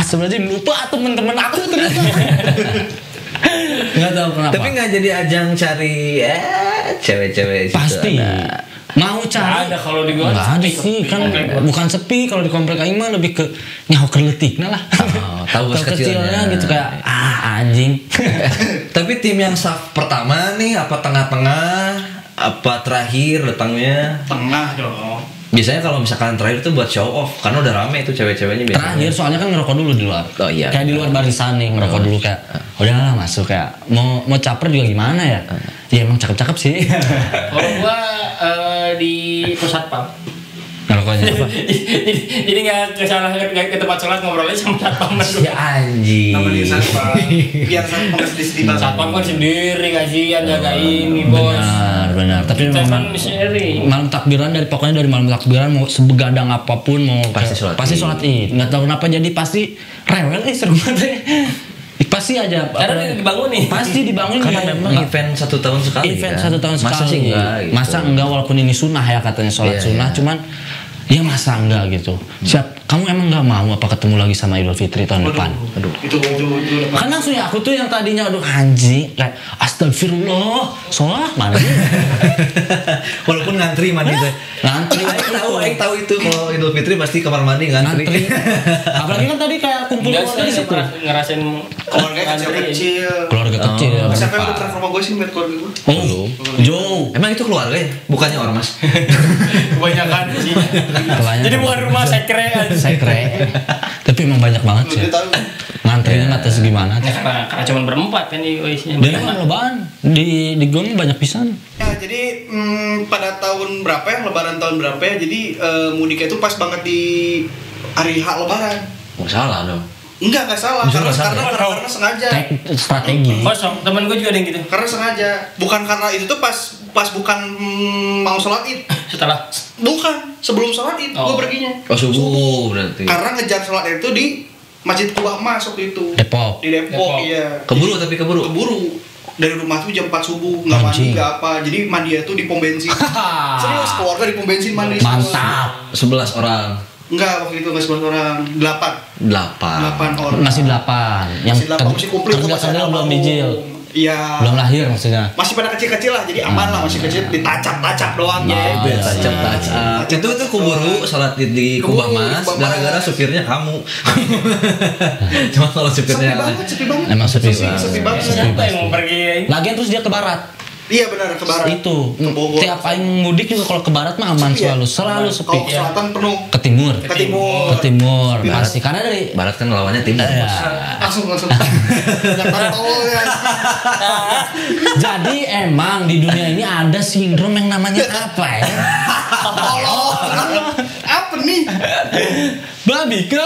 Sebenarnya lupa temen-temen aku ternyata. Nggak tahu kenapa. Tapi nggak jadi ajang cari cewek-cewek. Pasti. Mau cari. Ada kalau di gua. Nggak ada sih kan bukan sepi kalau di komplek aing mah lebih ke nyaho kerletikna lah. Tahu bos kecilnya gitu kayak anjing. Tapi tim yang saf pertama nih apa tengah-tengah apa terakhir datangnya? Tengah dong. Biasanya kalau misalkan terakhir itu buat show off karena udah rame itu cewek-ceweknya biasanya. Terakhir soalnya kan ngerokok dulu di luar. Oh iya. Kayak di luar barisan nih ngerokok dulu kayak udahlah masuk kayak mau caper juga gimana ya? Ya emang cakep-cakep sih. Kalau gua di pusat pam. Ngerokoknya apa? Jadi nggak ke tempat sholat ngobrolnya sama satpam. Si anjing. Nama dia satpam. Biar satpam di bawah. Satpam kan sendiri kasihan jaga ini bos. Benar. Tapi Kita memang kan sharing. malam takbiran pokoknya dari malam takbiran mau sebegadang apapun mau Pasti sholat Id. Nggak tahu kenapa jadi pasti rewel seru banget. Pasti aja. Karena dibangun nih. Pasti dibangun Karena memang event 1 tahun sekali. event kan? 1 tahun sekali. Masa sih enggak? Gitu. Masa enggak walaupun ini sunnah ya katanya sholat Iya, sunnah, iya. cuman ya masa enggak gitu. Siap, kamu emang enggak mau apa ketemu lagi sama Idul Fitri tahun depan? Aduh. Itu. Kan langsung ya aku tuh yang tadinya aduh anjing kayak astagfirullah sholat mana sih? Walaupun ngantri mandi teh. Ngantri Aing tahu itu kalau Idul Fitri pasti kamar mandi ngantri. Apalagi kan tadi kayak kumpul Enggak keluarga di sih situ. ngerasain Keluarga kecil-kecil. Keluarga kecil. Siapa yang udah pernah ke rumah gue sih buat keluarga gue? Oh, jauh. Emang itu keluarga ya? Bukannya ormas? kebanyakan sih. Jadi bukan rumah sekre kan. Saya keren. Tapi emang banyak banget sih. Dia tahu. Ngantrinya nggak tahu segimana. Karena cuma berempat kan di isinya. Dan emang lebaran di gue banyak pisan. Ya, jadi pada tahun berapa ya, lebaran tahun berapa ya, jadi mudiknya itu pas banget di hari H lebaran. Oh salah dong. Enggak salah, Justru karena, nggak salah. karena sengaja. Strategi. Kosong, temen gue juga ada yang gitu. Karena sengaja, bukan karena itu tuh pas bukan mau sholat id, Setelah bukan sebelum sholat id, gue Oh. perginya. Oh subuh berarti. Karena ngejar sholat id itu di Masjid Kubah Emas waktu itu. Depok. Di Depok, Depok. iya. Keburu tapi keburu. Keburu. Dari rumah tuh jam 4 subuh, nggak mandi, Anjing. nggak apa. Jadi mandi tuh di pom bensin. Serius, keluarga di pom bensin mandi. Mantap. 11 orang. Enggak, waktu itu nggak 11 orang, 8 8 orang. Masih 8. Masih 8, masih komplit tuh, masih kerja ada belum bau. dijil. Iya. Belum lahir maksudnya. Masih pada kecil-kecil lah, jadi aman lah, masih kecil, ditacap-tacap doang Nah, gitu. iya. Tacap-tacap. Itu keburu salat di Kubah Keburu, Mas Kubah Mas. gara-gara supirnya kamu. Cuma kalau Sepi supirnya banget, sepi banget. Emang sepi Sepi banget. siapa yang mau pergi? Lagian terus dia ke barat. Iya benar, ke barat. Itu. Ke Bogor. Tiap aing mudik juga kalau ke barat mah aman Iya. selalu Kalau sepi. ke selatan penuh. Ke timur. Ke timur. Ke timur. Sepi Pasti karena dari Barat kan lawannya timur. Ya. Langsung. Jangan tol ya. Jadi emang di dunia ini ada sindrom yang namanya apa ya? Apa nih? Babi ke.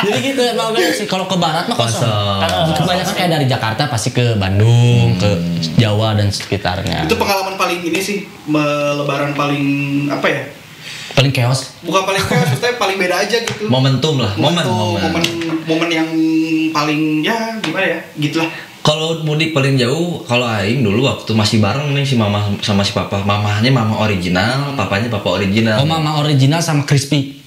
Jadi gitu emang bener sih kalau ke barat mah kosong. Kebanyakan kayak dari Jakarta pasti ke Bandung, ke Jawa dan sekitarnya. Itu pengalaman paling ini sih, lebaran paling apa ya? Paling chaos. Bukan paling chaos, maksudnya paling beda aja gitu. Momentum lah, momen yang paling ya gimana ya, gitulah. Kalau mudik paling jauh, kalau aing dulu waktu masih bareng nih si mama sama si papa. Mamahnya mama original, papanya papa original. Oh, mama original sama crispy.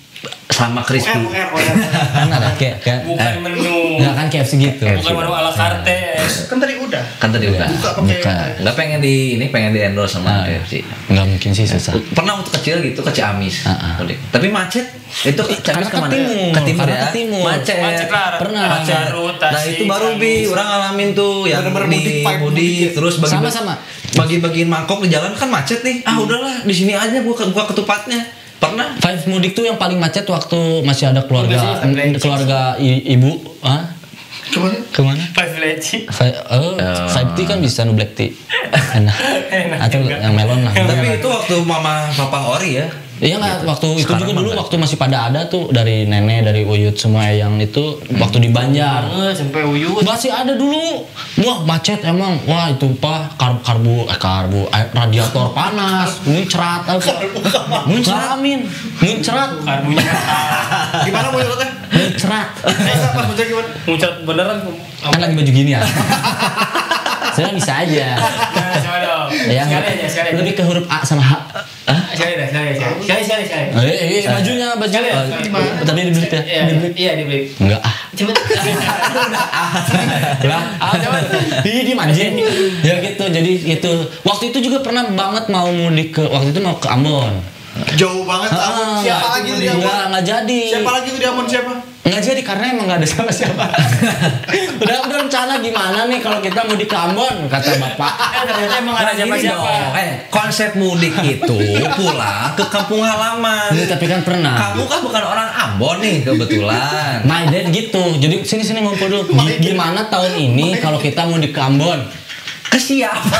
Sama crispy. Kan ada kayak Bukan menu. enggak kan KFC gitu. Bukan menu ala carte. Kan tadi udah. Kan tadi udah. Buka pakai. Bukan. Enggak pengen di endorse sama KFC. Enggak mungkin sih susah. Pernah waktu kecil gitu ke Ciamis. Heeh. Tapi macet. Itu Ciamis Karena kemana? ke timur ya. ke timur. Macet. Macet lah. Pernah. Macet. Garut, Nah Tasik, itu baru bi Ciamis. orang ngalamin tuh yang Bener-bener di mudik, vibe mudik mudik. terus Sama-sama. bagi-bagiin mangkok di jalan kan macet nih. Ah udahlah di sini aja gua ketupatnya. Pernah. Five mudik tuh yang paling macet waktu masih ada keluarga ibu. Hah? Kemana? Kemana? Five Leci. Five tea kan bisa no black tea. Enak. Atau juga. yang melon lah. Tapi itu waktu mama papa ori ya. Iya nggak waktu itu Sekarang juga dulu mah waktu masih pada ada tuh dari nenek dari Uyut semua yang itu waktu di Banjar Sampai uyut. masih ada dulu. Wah macet emang. Wah itu karbu radiator panas muncrat apa muncramin muncrat Karbunya. Gimana mau nyelotnya? muncrat Pas baca gimana? Muncrat beneran. kan lagi baju gini ya. Saya bisa aja. Nah, coba dong. Ya, Sekali aja. lebih ke huruf A sama H. Sekali. Bajunya baju. Sekali, Tapi dibeli ya. Iya, dibeli. Enggak ah. Coba. Ya, coba. Di anjing. Ya gitu. Jadi gitu. Waktu itu juga pernah banget mau mudik waktu itu mau ke Ambon. Jauh banget. Ah, Siapa lagi tuh di Ambon? Enggak jadi. Siapa lagi tuh di Ambon siapa? Enggak jadi karena emang enggak ada siapa-siapa. udah rencana gimana nih kalau kita mudik ke Ambon kata bapak. Ternyata emang ada siapa-siapa. Konsep mudik itu pulang ke kampung halaman. Ini tapi kan pernah. Kamu kan bukan orang Ambon nih kebetulan. My dad gitu. Jadi sini ngumpul dulu. Gimana tahun ini kalau kita mudik ke Ambon? Ke siapa?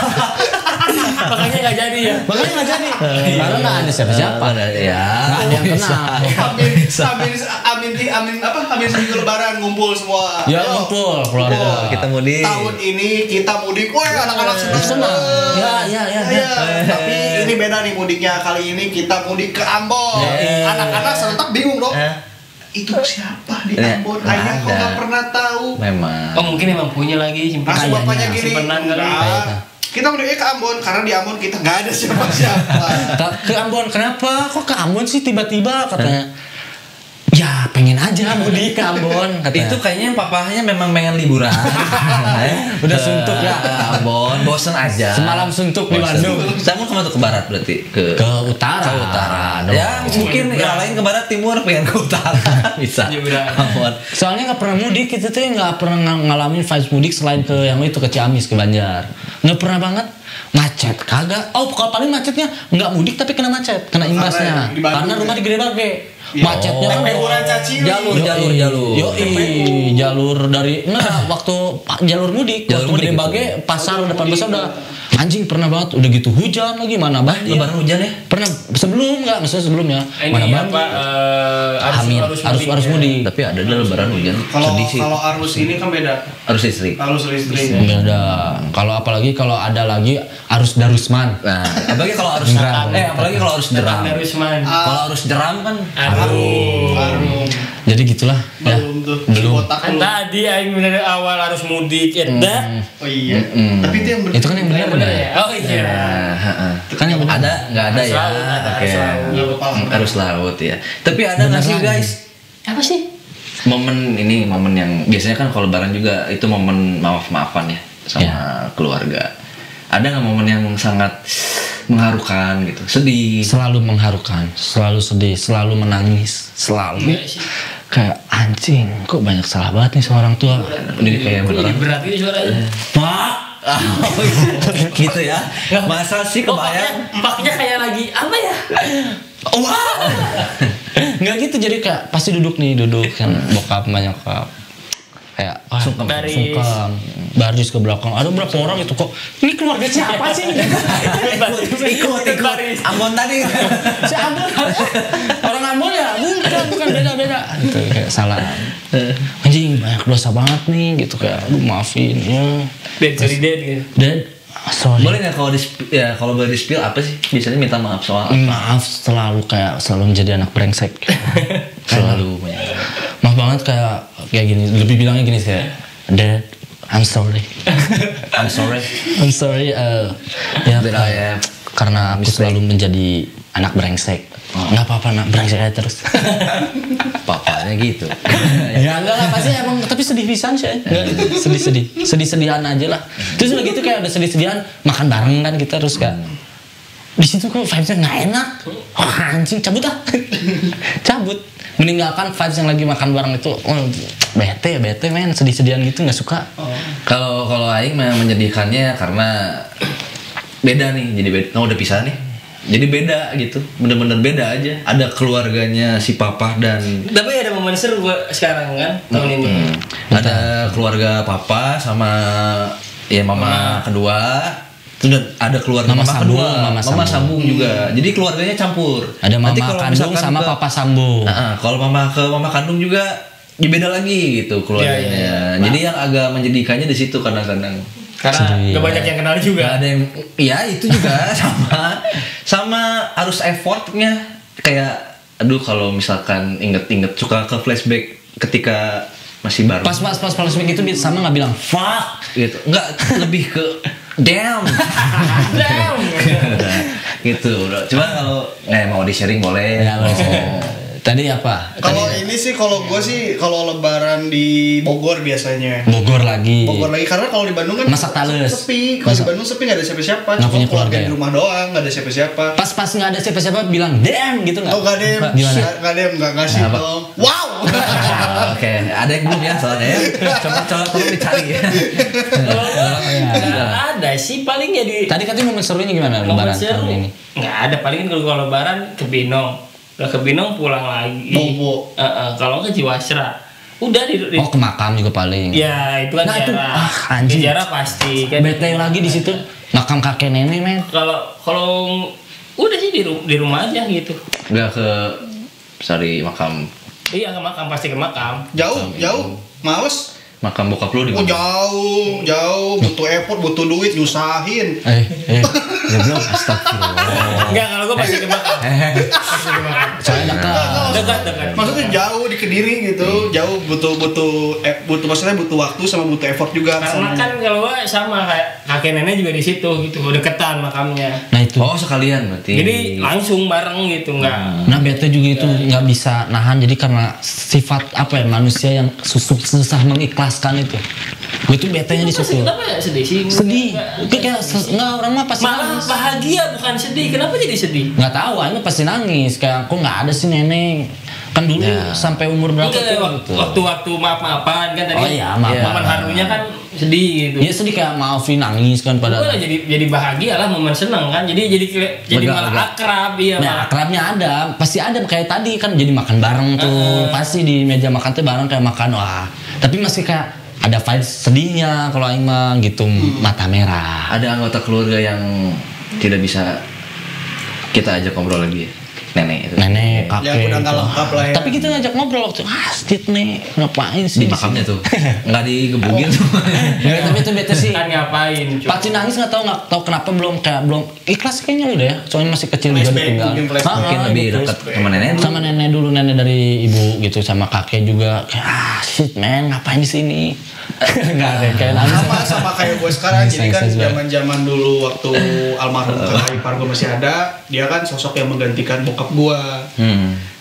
Makanya nggak jadi ya. Makanya nggak jadi. Karena nggak ada siapa-siapa. Ya. Nggak ada yang kenal. Amin seminggu lebaran ngumpul semua. Ya Ayo. ngumpul keluarga. Kita mudik. Tahun ini kita mudik. Woi, anak-anak Senang. Ya. Iya, tapi ini beda nih mudiknya. Kali ini kita mudik ke Ambon. Anak-anak serentak bingung dong. Itu siapa di Ambon? Ayah kok nggak pernah tahu. Memang. Oh mungkin emang punya lagi simpenan. Langsung bapaknya gini. Simpenan kali. "Enggak, kita mudiknya ke Ambon karena di Ambon kita nggak ada siapa-siapa." Ke Ambon kenapa? Kok ke Ambon sih tiba-tiba katanya? Ya pengen aja mudik ke Ambon katanya. Itu kayaknya papahnya memang pengen liburan. Udah suntuk ya. Ambon, bosen aja. Semalam suntuk di Bosen. Bandung. Kamu kemana tuh ke barat berarti? Ke utara. Ke utara. dong. Ya mungkin yang lain ke barat timur pengen ke utara bisa. Nyebrang. Ambon. Soalnya nggak pernah mudik kita tuh nggak pernah ngalamin vibes mudik selain ke yang itu ke Ciamis ke Banjar. Nggak pernah banget macet kagak. Oh kalau paling macetnya nggak mudik tapi kena macet kena imbasnya Di Bandung, karena rumah di Gede Bage. Iya. Macetnya kan Tempe Caci. jalur dari waktu jalur mudik Jalur waktu mudik Gede itu. Bage pasar depan pasar udah anjing pernah banget udah gitu hujan lagi mana banjir. Lebaran hujan ya? Pernah sebelum nggak maksudnya sebelumnya mana Ini banjir. apa? Amin. Harus mudik. Tapi ada lebaran hujan. Sedih sih. Kalau arus ini kan beda. Harus istri. Arus listrik. Beda. Kalau apalagi kalau ada lagi arus Darusman. Nah, apalagi kalau harus Jeram. apalagi kalau harus jeram. Darusman. Kalau harus jeram kan Arum. Jadi gitulah. Ya. Belum tuh. Belum. Botak Kan belum. tadi aing dari awal harus mudik ya. Oh iya. Tapi itu yang benar. Itu kan yang benar Bener ya? Oh iya. Kan yang benar. ada nggak ada Harus ya? laut, ada Oke. harus laut. Harus laut ya. Tapi ada nggak sih Beneran. guys? Apa sih? Momen yang biasanya kan kalau lebaran juga itu momen maafan ya sama keluarga. Ada nggak momen yang sangat mengharukan gitu, sedih? Selalu mengharukan, selalu sedih, selalu menangis, selalu kayak anjing, kok banyak salah banget nih seorang tua. Ini kayak Kok jadi beneran. berat gitu suaranya? Pak, Gitu ya. Masa sih kebayang? Paknya kayak lagi apa ya? nggak gitu jadi kayak pasti duduk kan bokap banyak kayak Sungkem. sungkem. Baris ke belakang. Ada berapa orang itu kok? Ini keluarga siapa sih? ikut Ambon tadi. Si Ambon. Orang Ambon ya? Bukan beda. Gitu kayak salah. Anjing banyak dosa banget nih gitu kayak aduh maafin ya. Dead gitu. Dan sorry. Boleh nggak kalau boleh di spill apa sih? Biasanya minta maaf soal apa? Maaf selalu menjadi anak brengsek. Selalu. Maaf banget kayak gini. Lebih bilangnya gini sih. Dad, I'm sorry. I'm sorry. Ya, ya. karena aku selalu menjadi anak brengsek. Nggak apa-apa, anak brengsek aja terus. Papanya gitu. Ya enggak lah, pasti emang tapi sedih pisan sih. Sedih-sedihan aja lah. Terus udah gitu kayak udah sedih-sedihan makan bareng kan kita terus kan. Di situ kok vibes-nya nggak enak. Wah, anjing cabut. Meninggalkan vibes yang lagi makan bareng itu. Bete men, sedih-sedihan gitu nggak suka. Kalau Aing menyedihkannya karena beda nih, jadi beda. Udah pisah nih. Jadi beda gitu, bener-bener beda aja. Ada keluarganya si papa dan. Tapi ada momen seru sekarang kan tahun ini. Ada keluarga papa sama ya mama kedua. Terus ada keluarga mama kedua, mama sambung juga. Jadi keluarganya campur. Ada mama kandung sama papa sambung. Kalau mama kandung juga ya beda lagi gitu keluarganya. Jadi yang agak menjadikannya di situ kadang-kadang. Karena gak banyak yang kenal juga. Gak ada yang, ya itu juga sama harus effortnya kayak, aduh kalau misalkan inget-inget suka ke flashback ketika masih baru. Pas flashback itu sama nggak bilang fuck gitu, nggak lebih ke damn, gitu. Cuma kalau mau di sharing boleh. Ya, tadi apa? Kalau ini sih, kalau gue sih, kalau lebaran di Bogor biasanya. Bogor lagi. Karena kalau di Bandung kan masak tales. Sepi. Kalau di Bandung sepi, nggak ada siapa-siapa. Nggak punya keluarga di rumah doang, nggak ada siapa-siapa. Pas nggak ada siapa-siapa bilang damn gitu nggak? Oh nggak dem. Gimana? Nggak ngasih dong. Wow. Oke, ada yang belum ya soalnya ya. Coba tolong dicari ya. Ada sih paling ya di. Tadi katanya momen serunya gimana lebaran tahun ini? Nggak ada, paling kalau lebaran ke Binong. Udah ke Binong pulang lagi. Bobo. Kalau ke Jiwasra. Udah di ke makam juga paling. Ya, itu kan ziarah. Anjing. Ziarah pasti kan. Bete lagi di situ. Makam kakek nenek, men. Kalau udah sih di rumah aja gitu. Udah ke makam. Iya, ke makam, pasti ke makam. Jauh. Males. Makam bokap lu di mana? Jauh, butuh effort, butuh duit, nyusahin. Ya belum, astagfirullah. Enggak, kalau gue pasti ke makam. Soalnya dekat. Maksudnya jauh di Kediri gitu, jauh butuh maksudnya butuh waktu sama butuh effort juga. Karena kan kalau gue sama kayak kakek nenek juga di situ gitu, deketan makamnya. Nah itu. Oh sekalian berarti. Jadi langsung bareng gitu nggak. Nah bete juga itu nggak bisa nahan, jadi karena sifat manusia yang susah mengikhlaskan itu. Gue tuh betenya di situ. Kenapa ya sedih sih? Sedih. Kayak nggak, orang mah pasti malah nangis. Bahagia bukan sedih. Kenapa jadi sedih? Nggak tahu, aja pasti nangis. Kayak kok nggak ada sih nenek. Kan dulu sampai umur berapa tuh? Waktu maaf-maafan kan tadi. Oh iya, maaf. Momen harunya kan sedih gitu. Iya sedih kayak maafin nangis kan pada. Gue jadi bahagia lah, momen seneng kan. Jadi malah akrab ya. Nah akrabnya ada, pasti ada kayak tadi kan jadi makan bareng tuh. Pasti di meja makan tuh bareng kayak makan wah. Tapi masih kayak ada vibes sedihnya kalau aing mah gitu, mata merah. Ada anggota keluarga yang tidak bisa kita ajak ngobrol lagi ya? Nenek itu. Nenek, kakek. Ya udah nggak lengkap lah ya. Tapi kita ngajak ngobrol waktu, Stit nih, ngapain sih? Di makamnya tuh, nggak digebugin tuh. Ya, tapi itu bete sih. Kan ngapain? Pasti nangis nggak tahu kenapa belum ikhlas kayaknya udah ya. Soalnya masih kecil juga ditinggal. Mungkin lebih dekat sama nenek. Sama nenek dulu, nenek dari ibu gitu, sama kakek juga kayak shit man, ngapain di sini? Nggak ada kayak nangis. Sama kayak gue sekarang. Jadi kan zaman dulu waktu almarhum kakak ipar gue masih ada, dia kan sosok yang menggantikan bokap gue.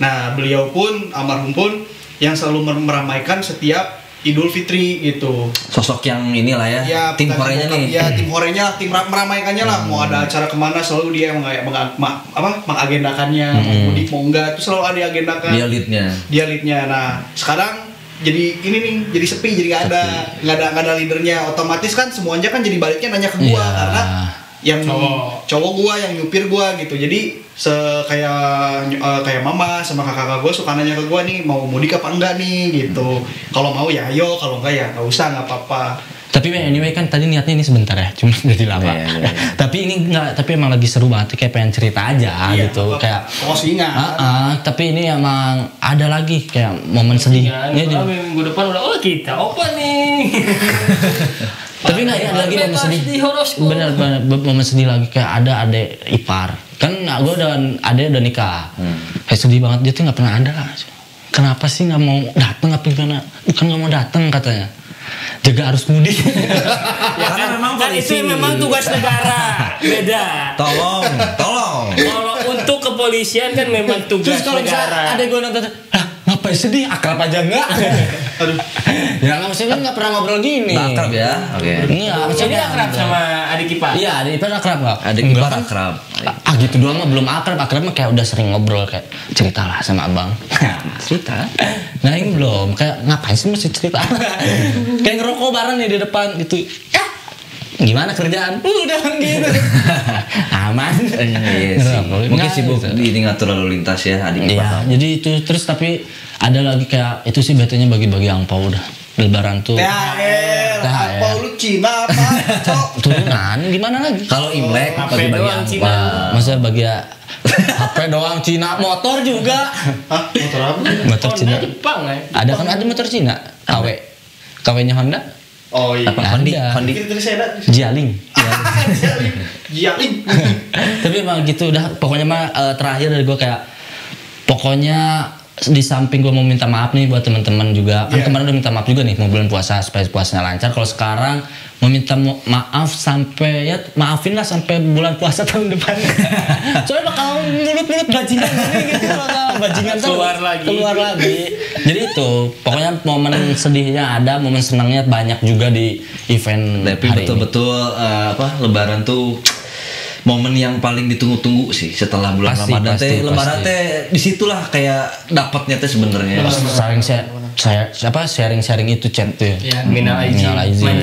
Nah beliau pun almarhum pun yang selalu meramaikan setiap Idul Fitri gitu. Sosok yang inilah ya tim horenya nih. Ya tim horenya, tim meramaikannya lah. Mau ada acara kemana selalu dia yang mengagendakannya. Mau mudik mau enggak itu selalu ada agendakan. Dia leadnya. Nah sekarang jadi ini nih, jadi sepi, jadi nggak ada leadernya. Otomatis kan semuanya kan jadi baliknya nanya ke gua karena yang cowok gua yang nyupir gua gitu. Jadi kayak mama sama kakak gua suka nanya ke gua nih mau mudik apa enggak nih gitu. Kalau mau ya ayo, kalau enggak ya nggak usah, nggak apa-apa. Tapi anyway kan tadi niatnya ini sebentar ya, cuma jadi lama. Iya. Tapi ini enggak, tapi emang lagi seru banget, kayak pengen cerita aja gitu, kayak. Tapi ini emang ada lagi kayak momen sedih. Minggu depan udah kita open nih. Tapi nggak ya, ada lagi momen sedih. Bener momen sedih lagi kayak ada adek ipar. Kan gue udah nikah. Kayak sedih banget, dia tuh nggak pernah ada lah. Kenapa sih nggak mau datang? Bukan nggak mau datang katanya. Jaga arus mudik. Ya karena memang itu memang tugas negara. Beda. Tolong. Kalau untuk kepolisian kan memang tugas negara. Ada gue nonton, ngapain sedih? Akrab aja enggak? Aduh. Ya nggak maksudnya kan nggak pernah ngobrol gini. Akrab ya. Oke. Enggak, Jadi akrab sama adik ipar. Iya, adik ipar akrab nggak? Adik ipar akrab. Gitu doang mah belum akrab. Akrab mah kayak udah sering ngobrol, kayak ceritalah sama abang. Cerita. Nah ini belum, kayak ngapain sih mesti cerita? Kayak ngerokok bareng nih di depan gitu. Gimana kerjaan? Udah gitu. Aman. Iya sih. Mungkin sibuk di ngatur lalu lintas ya adik ipar. Iya, jadi itu terus tapi ada lagi kayak itu sih betanya bagi-bagi angpau udah. Lebaran tuh. THR. Apa lu Cina apa? Cok. Turunan gimana lagi? Kalau Imlek bagi-bagi angpau. Masa bagi HP doang Cina, motor juga. Hah? Motor apa? Motor Cina. Jepang ya. Ada kan ada motor Cina. KW-nya Honda. Oh iya. Apa Hondi? Kita saya ada. Jialing. Jialing. Tapi emang gitu udah pokoknya mah terakhir dari gue kayak pokoknya di samping gue mau minta maaf nih buat teman-teman juga kan kemarin udah minta maaf juga nih mau bulan puasa supaya puasanya lancar. Kalau sekarang mau minta maaf sampai ya maafin lah sampai bulan puasa tahun depan. Soalnya bakal mulut-mulut bajingan gitu, bakal bajingan keluar lagi. Jadi itu pokoknya momen sedihnya ada, momen senangnya banyak juga di event. Tapi hari betul-betul Lebaran tuh momen yang paling ditunggu-tunggu sih setelah bulan Ramadan teh. Lebaran teh disitulah kayak dapatnya teh sebenarnya. Sharing itu chat tuh. Ya, minal aizin.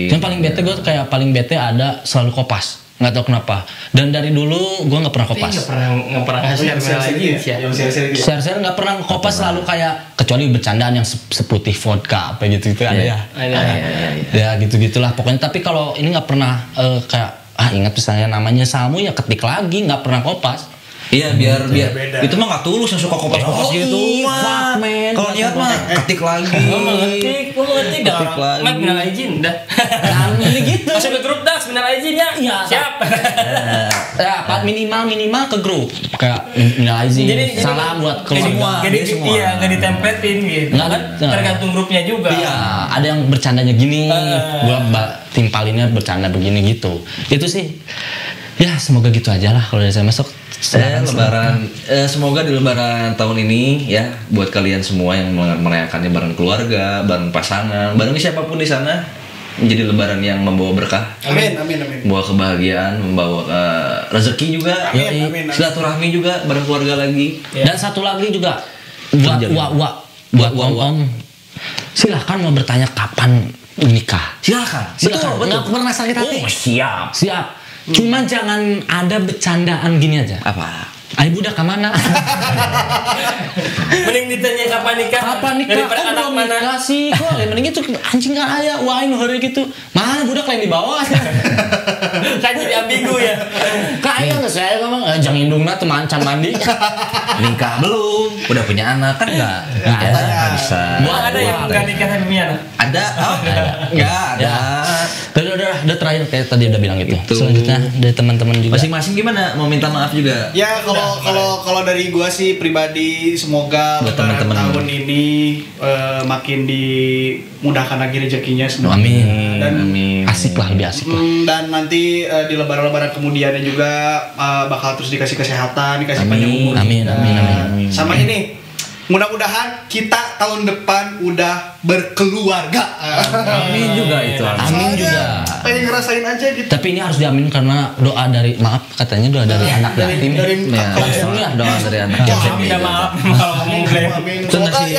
Yang paling bete gue kayak paling bete ada selalu kopas. Nggak tahu kenapa. Dan dari dulu gue nggak pernah kopas. Nggak pernah share nggak pernah kopas, selalu kayak kecuali bercandaan yang seputih vodka apa gitu ada ya. Ya gitu gitulah pokoknya. Tapi kalau ini nggak pernah kayak ingat misalnya namanya Samu ya ketik lagi, nggak pernah kopas. Iya biar itu mah nggak tulus yang suka kopas gitu mah. Kalau niat mah ketik lagi. Ngetik dah. Mak minal aizin dah. Ini gitu. Masuk ke grup dah minal aizin ya. Siap. Ya minimal ke grup kayak minal aizin. Salam buat keluarga. Iya nggak ditempetin gitu. Tergantung grupnya juga. Iya ada yang bercandanya gini, gua timpalinnya bercanda begini gitu. Itu sih. Ya semoga gitu aja lah kalau dari saya masuk. Lebaran semoga di Lebaran tahun ini ya buat kalian semua yang merayakannya bareng keluarga, bareng pasangan, bareng siapapun di sana menjadi Lebaran yang membawa berkah. Amin. Membawa kebahagiaan, membawa rezeki juga. Amin. Silaturahmi juga bareng keluarga lagi. Dan satu lagi juga buat om. Silahkan mau bertanya kapan nikah. Silakan. Nggak pernah sakit hati. Siap. Cuma jangan ada bercandaan gini aja. Apa? Ayo budak kemana? Mending ditanya kapan nikah. Daripada anak mana? Nikah sih kok. Mending itu anjing kan ayah wain hari gitu. Mana budak lain di bawah. Kan jadi ambigu ya. Kayak nggak saya ngomong jangan indungna teman can mandi. Nikah belum? Udah punya anak kan nggak? Nggak bisa. Ada yang bukan nikah tapi punya anak? Ada. Nggak ada. Udah terakhir kayak tadi udah bilang gitu. Selanjutnya dari teman-teman juga. Masing-masing gimana? Mau minta maaf juga? Ya kalau dari gua sih pribadi semoga Lebaran tahun ini makin dimudahkan lagi rezekinya semua. Amin. Dan asik lah, lebih asik lah. Dan nanti di lebaran kemudiannya juga bakal terus dikasih kesehatan, dikasih panjang umur. Amin. Sama ini mudah-mudahan kita tahun depan udah berkeluarga. Amin juga itu. Amin juga. Pengen ngerasain aja gitu. Tapi ini harus diamin karena doa dari katanya doa dari anak yatim. Ya, Langsung ya. doa dari anak Ya, yatim. Minta maaf kalau ngomong klaim.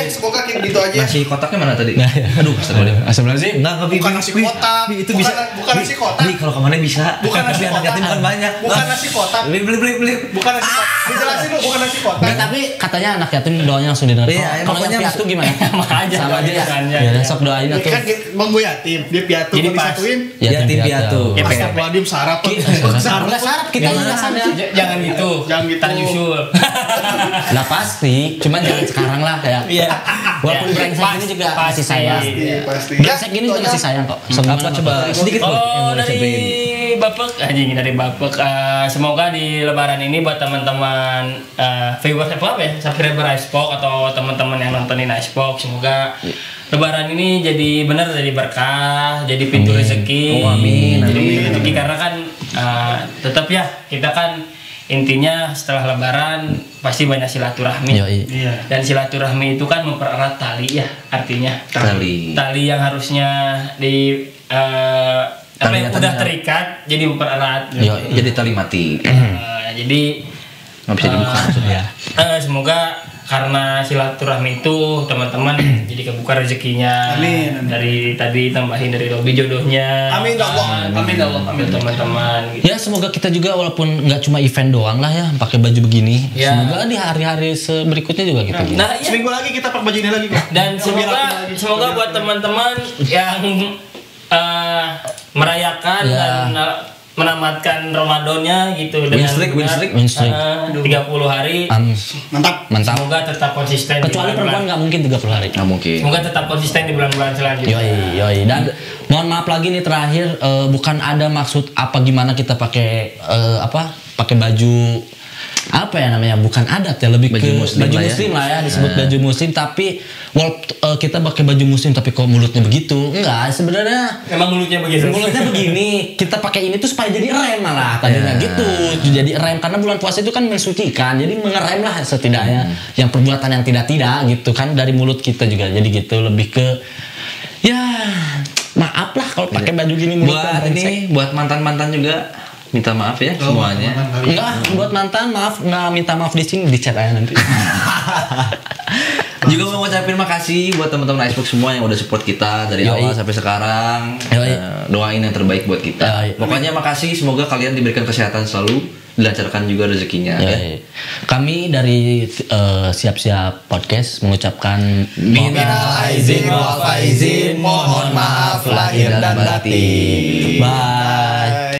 Semoga kayak gitu aja. Nasi kotaknya mana tadi? Nah, ya. Aduh, astagfirullah. Sebenarnya sih Enggak, Bukan nasi kotak. Itu bisa. Bukan nasi kotak. Bi, kalau kemana bisa. Bukan nasi Tapi anak kotak. yatim kan banyak. Bukan nasi kotak. Beli. Bukan nasi kotak. Dijelasin lu bukan nasi kotak. Enggak, tapi katanya anak yatim doanya langsung didengar. Iya, Kalau yang pokoknya piatu gimana? Sama aja, Sama aja ya. tulisannya. Ya, sok doain atuh. Kan bang gue yatim, dia piatu Jadi kalau pas. disatuin. Yatim piatu. Ya, pas. Astagfirullahaladzim sarap. Enggak sarap kita Gimana? alasannya. Jangan gitu. Jangan gitu. Tak nyusul. Lah pasti, cuman jangan sekarang lah ya. Iya. Walaupun Ya, brengsek pasti, ini juga pasti. masih sayang. Pasti. Brengsek gini juga masih sayang kok. Apa coba sedikit Kalau yang mau dari dicobain? Bapak, dari Bapak, semoga di Lebaran ini buat teman-teman viewers apa ya, subscriber Icebox atau teman-teman yang nontonin Icebox, semoga Lebaran ini jadi benar, jadi berkah, jadi pintu Amin. rezeki. Oh, amin, Jadi amin. pintu rezeki karena kan tetap ya kita kan intinya setelah Lebaran pasti banyak silaturahmi. Yoi. Iya. Dan silaturahmi itu kan mempererat tali ya artinya. Tali. Tali yang harusnya di apa Tali yang yang udah tadi- terikat jadi mempererat. Yoi. Jadi tali mati. Jadi Nggak bisa dibuka maksudnya. semoga karena silaturahmi itu teman-teman jadi kebuka rezekinya. Amin, amin. Dari tadi tambahin dari Robi jodohnya. Amin ya Allah. Amin ya Allah. Amin. Teman-teman. Gitu. Ya semoga kita juga walaupun nggak cuma event doang lah ya pakai baju begini. Ya. Semoga di hari-hari berikutnya juga kita gini. Nah, iya. Seminggu lagi kita pakai baju ini lagi kok. Dan Lebih semoga rapi lagi. semoga buat teman-teman yang merayakan Ya. dan menamatkan Ramadannya gitu dengan Winstreak, benar. winstreak. Winstreak. 30 hari. Mantap. Mantap. Semoga tetap konsisten. di Kecuali bulan-bulan. perempuan nggak mungkin 30 hari. Nggak mungkin. Semoga tetap konsisten di bulan-bulan selanjutnya. Yoi. Dan mohon maaf lagi nih terakhir bukan ada maksud apa gimana kita pakai pakai baju apa ya namanya, bukan adat ya, lebih Baju ke muslim baju lah ya. muslim lah ya, disebut baju muslim, tapi kita pakai baju muslim tapi kok mulutnya begitu, enggak sebenarnya. Emang mulutnya begitu. Mulutnya begini, kita pakai ini tuh supaya jadi rem malah tadinya Ya. gitu, jadi rem karena bulan puasa itu kan mensucikan, jadi mengerem lah setidaknya yang perbuatan yang tidak gitu kan dari mulut kita juga, jadi gitu lebih ke ya maaf lah kalau pakai baju gini mulutnya Buat brengsek. ini, buat mantan-mantan juga minta maaf ya semuanya. Enggak, buat mantan maaf, nggak minta maaf di sini, di chat aja nanti. Juga mau ngucapin makasih buat teman-teman Icebox semua yang udah support kita dari Yoi. awal sampai sekarang. Yoi. Doain yang terbaik buat kita. Yoi. Pokoknya makasih, semoga kalian diberikan kesehatan selalu, dilancarkan juga rezekinya. Ya, Ya. ya. Kami dari Siap-Siap Podcast mengucapkan Minal aizin wal faizin, mohon maaf lahir dan batin. Bye.